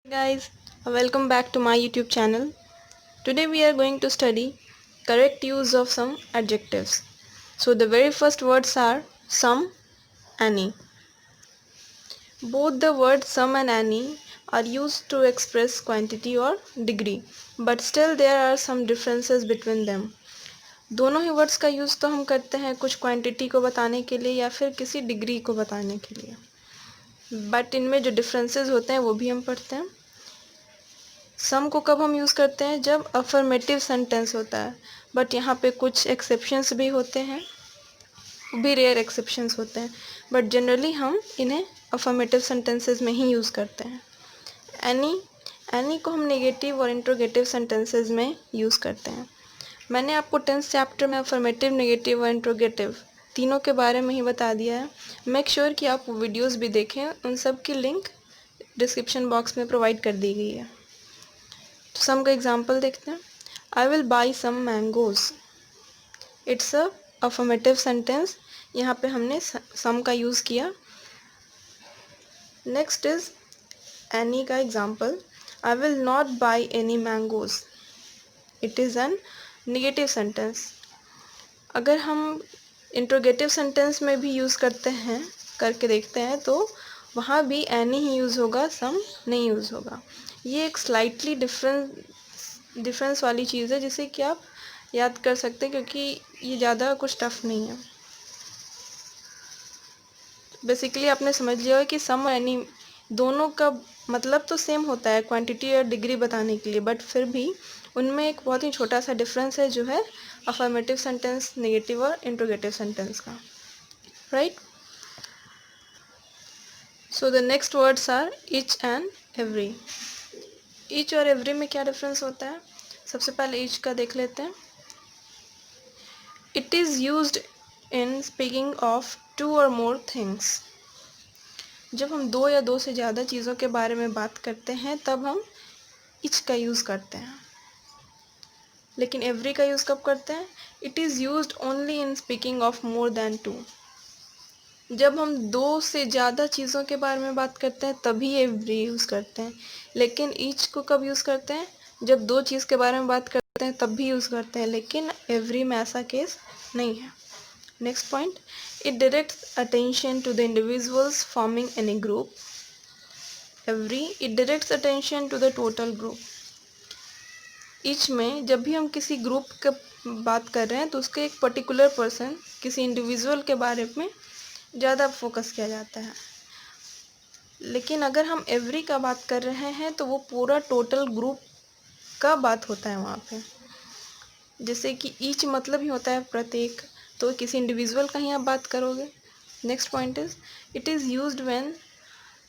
Guys, welcome back to my YouTube channel. Today we are going to study correct use of some adjectives. So the very first words are some, any. Both the words some and any are used to express quantity or degree, but still there are some differences between them. दोनों ही words का use तो हम करते हैं कुछ quantity को बताने के लिए या फिर किसी डिग्री को बताने के लिए, बट इनमें जो डिफरेंसेस होते हैं वो भी हम पढ़ते हैं। सम को कब हम यूज़ करते हैं? जब अफर्मेटिव सेंटेंस होता है, बट यहाँ पे कुछ एक्सेप्शंस भी होते हैं, भी रेयर एक्सेप्शंस होते हैं, बट जनरली हम इन्हें अफर्मेटिव सेंटेंसेस में ही यूज़ करते हैं। एनी को हम नेगेटिव और इंट्रोगेटिव सेंटेंसेस में यूज़ करते हैं। मैंने आपको 10th चैप्टर में अफर्मेटिव, नेगेटिव और इंट्रोगेटिव तीनों के बारे में ही बता दिया है। मेक श्योर कि आप वीडियोस भी देखें, उन सब की लिंक डिस्क्रिप्शन बॉक्स में प्रोवाइड कर दी गई है। तो सम का एग्जाम्पल देखते हैं। I will buy some mangoes. It's a affirmative sentence, यहाँ पे हमने सम का यूज़ किया। नेक्स्ट इज एनी का example. I will not buy any mangoes. It is an negative sentence. अगर हम इंट्रोगेटिव सेंटेंस में भी यूज़ करके देखते हैं तो वहाँ भी एनी ही यूज़ होगा, सम नहीं यूज़ होगा। ये एक स्लाइटली डिफरेंस वाली चीज़ है जिसे कि आप याद कर सकते हैं, क्योंकि ये ज़्यादा कुछ टफ नहीं है। बेसिकली आपने समझ लिया है कि सम और एनी दोनों का मतलब तो सेम होता है क्वांटिटी और डिग्री बताने के लिए, बट फिर भी उनमें एक बहुत ही छोटा सा डिफरेंस है जो है अफर्मेटिव सेंटेंस, नेगेटिव और इंट्रोगेटिव सेंटेंस का, right. So the next words are each and every. Each और एवरी में क्या डिफरेंस होता है? सबसे पहले ईच का देख लेते हैं। It is used in speaking of 2 और मोर थिंग्स। जब हम 2 या 2 से ज़्यादा चीज़ों के बारे में बात करते हैं तब हम ईच का यूज़ करते हैं। लेकिन एवरी का यूज़ कब करते हैं? It is used only in speaking of more than 2। जब हम 2 से ज़्यादा चीज़ों के बारे में बात करते हैं तभी एवरी यूज़ करते हैं। लेकिन ईच को कब यूज़ करते हैं? जब 2 चीज़ के बारे में बात करते हैं तब भी यूज़ करते हैं, लेकिन एवरी में ऐसा केस नहीं है। Next point, it directs attention to the individuals forming any group. Every, it directs attention to the total group. Each में जब भी हम किसी ग्रुप की बात कर रहे हैं तो उसके एक पर्टिकुलर पर्सन, किसी इंडिविजुअल के बारे में ज़्यादा फोकस किया जाता है। लेकिन अगर हम एवरी का बात कर रहे हैं तो वो पूरा टोटल ग्रुप का बात होता है वहाँ पे। जैसे कि ईच मतलब ही होता है प्रत्येक, तो किसी इंडिविजुअल का ही आप बात करोगे। Next point is it is used when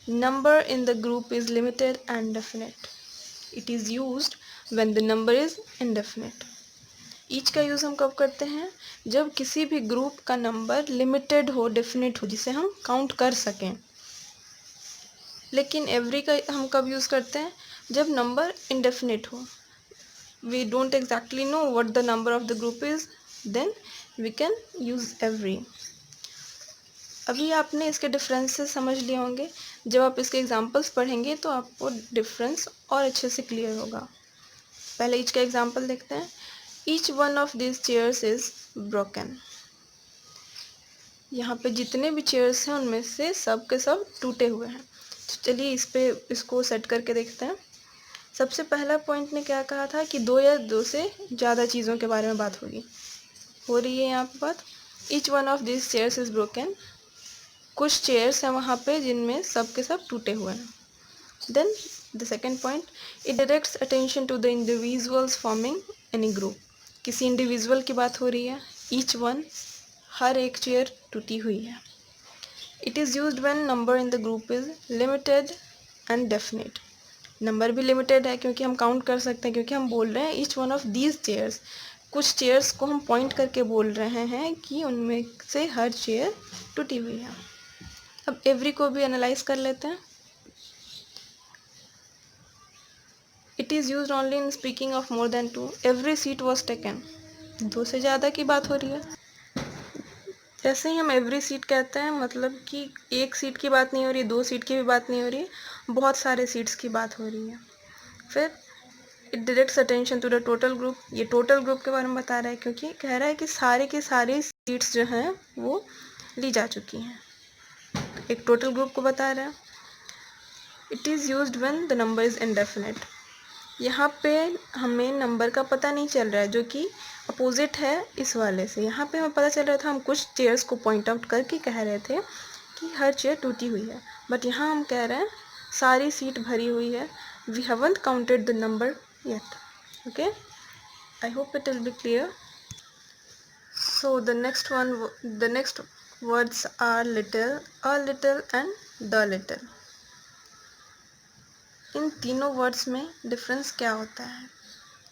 number in the group is limited and definite. It is used when the number is indefinite. Each का यूज़ हम कब करते हैं? जब किसी भी ग्रुप का नंबर लिमिटेड हो, डेफिनेट हो, जिसे हम काउंट कर सकें। लेकिन एवरी का हम कब यूज़ करते हैं? जब नंबर इनडेफिनेट हो, we don't exactly know what the number of the group is, then we can use every. अभी आपने इसके डिफरेंसेस समझ लिए होंगे। जब आप इसके एग्जांपल्स पढ़ेंगे तो आपको डिफरेंस और अच्छे से क्लियर होगा। पहले ईच का एग्जांपल देखते हैं। Each one of this chairs is broken. यहाँ पे जितने भी चेयर्स हैं उनमें से सब के सब टूटे हुए हैं। तो चलिए इसको सेट करके देखते हैं। सबसे पहला पॉइंट ने क्या कहा था कि 2 या 2 से ज़्यादा चीज़ों के बारे में बात हो रही है यहाँ पे बात। Each one of this chairs is broken. कुछ चेयर्स हैं वहाँ पे जिनमें सब के सब टूटे हुए हैं। Then the second point, it directs attention to the individuals forming any group. किसी इंडिविजुअल की बात हो रही है। ईच वन, हर एक चेयर टूटी हुई है। It is used when number in the group is limited and definite. Number भी लिमिटेड है क्योंकि हम काउंट कर सकते हैं, क्योंकि हम बोल रहे हैं each one of these chairs. कुछ चेयर्स को हम पॉइंट करके बोल रहे हैं कि उनमें से हर चेयर टूटी हुई है। अब एवरी को भी एनालाइज कर लेते हैं। It is used only in speaking of more than 2। Every seat was taken. 2 से ज़्यादा की बात हो रही है। जैसे ही हम एवरी सीट कहते हैं मतलब कि एक सीट की बात नहीं हो रही है, 2 सीट की भी बात नहीं हो रही है, बहुत सारे सीट्स की बात हो रही है। फिर it directs attention to the total group, ये टोटल ग्रुप के बारे में बता रहा है क्योंकि कह रहा है कि सारे के सारे सीट्स जो हैं वो ली जा चुकी हैं, एक टोटल ग्रुप को बता रहा है। It is used when the number is indefinite, यहाँ पे हमें नंबर का पता नहीं चल रहा है जो कि अपोजिट है इस वाले से। यहाँ पे हमें पता चल रहा था, हम कुछ चेयर्स को पॉइंट आउट करके कह रहे थे कि हर चेयर टूटी हुई है, बट यहाँ हम कह रहे हैं सारी सीट भरी हुई है। We haven't counted the number yet. Okay, I hope it will be clear. So the next words are little, a little and the little. इन तीनों वर्ड्स में डिफरेंस क्या होता है?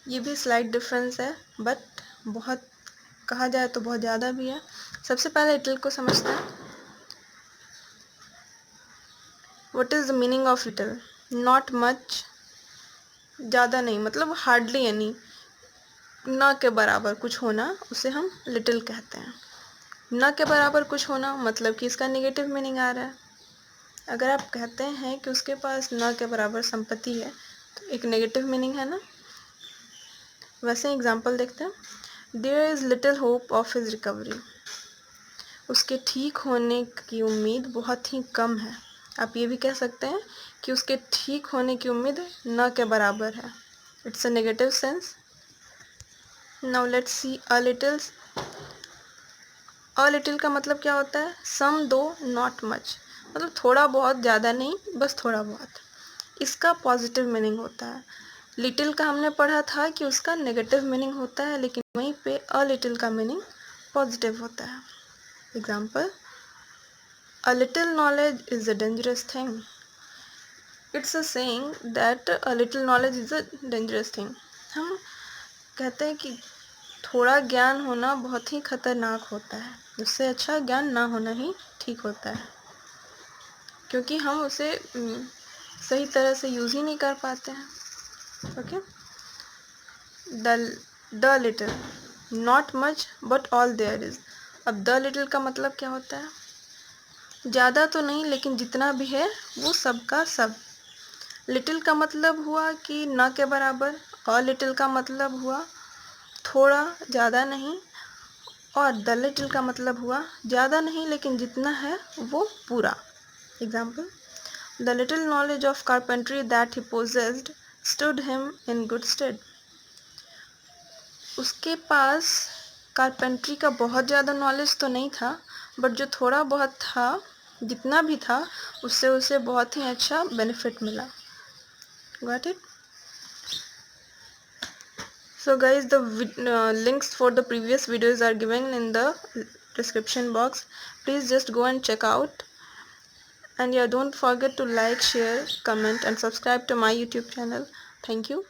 ये भी स्लाइट डिफरेंस है, बट बहुत कहा जाए तो बहुत ज़्यादा भी है। सबसे पहले लिटिल को समझते हैं। What is the meaning of little? Not much, ज़्यादा नहीं, मतलब हार्डली एनी, ना के बराबर कुछ होना, उसे हम लिटिल कहते हैं। ना के बराबर कुछ होना मतलब कि इसका नेगेटिव मीनिंग आ रहा है। अगर आप कहते हैं कि उसके पास ना के बराबर संपत्ति है तो एक नेगेटिव मीनिंग है ना। वैसे एग्जाम्पल देखते हैं। There is little hope of his recovery, उसके ठीक होने की उम्मीद बहुत ही कम है। आप ये भी कह सकते हैं कि उसके ठीक होने की उम्मीद न के बराबर है। It's a negative sense. Now let's see a little. A little का मतलब क्या होता है? सम दो नॉट मच, मतलब थोड़ा बहुत, ज़्यादा नहीं, बस थोड़ा बहुत। इसका पॉजिटिव मीनिंग होता है। लिटिल का हमने पढ़ा था कि उसका नेगेटिव मीनिंग होता है, लेकिन वहीं पे अ लिटिल का मीनिंग पॉजिटिव होता है। Example, a little knowledge is a dangerous thing. It's a saying that a little knowledge is a dangerous thing. हम कहते हैं कि थोड़ा ज्ञान होना बहुत ही खतरनाक होता है, उससे अच्छा ज्ञान ना होना ही ठीक होता है, क्योंकि हम उसे सही तरह से यूज़ ही नहीं कर पाते हैं। Okay, the little, not much but all there is. अब द लिटिल का मतलब क्या होता है? ज़्यादा तो नहीं, लेकिन जितना भी है वो सब का सब। लिटिल का मतलब हुआ कि ना के बराबर, और लिटिल का मतलब हुआ थोड़ा, ज़्यादा नहीं, और द लिटिल का मतलब हुआ ज़्यादा नहीं लेकिन जितना है वो पूरा। Example, the little knowledge of carpentry that he possessed stood him in good stead. उसके पास कारपेंट्री का बहुत ज़्यादा नॉलेज तो नहीं था, बट जो थोड़ा बहुत था, जितना भी था, उससे उसे बहुत ही अच्छा बेनिफिट मिला। Got it? So guys, the links for the previous videos are given in the description box. Please just go and check out. And yeah, don't forget to like, share, comment and subscribe to my YouTube channel. Thank you.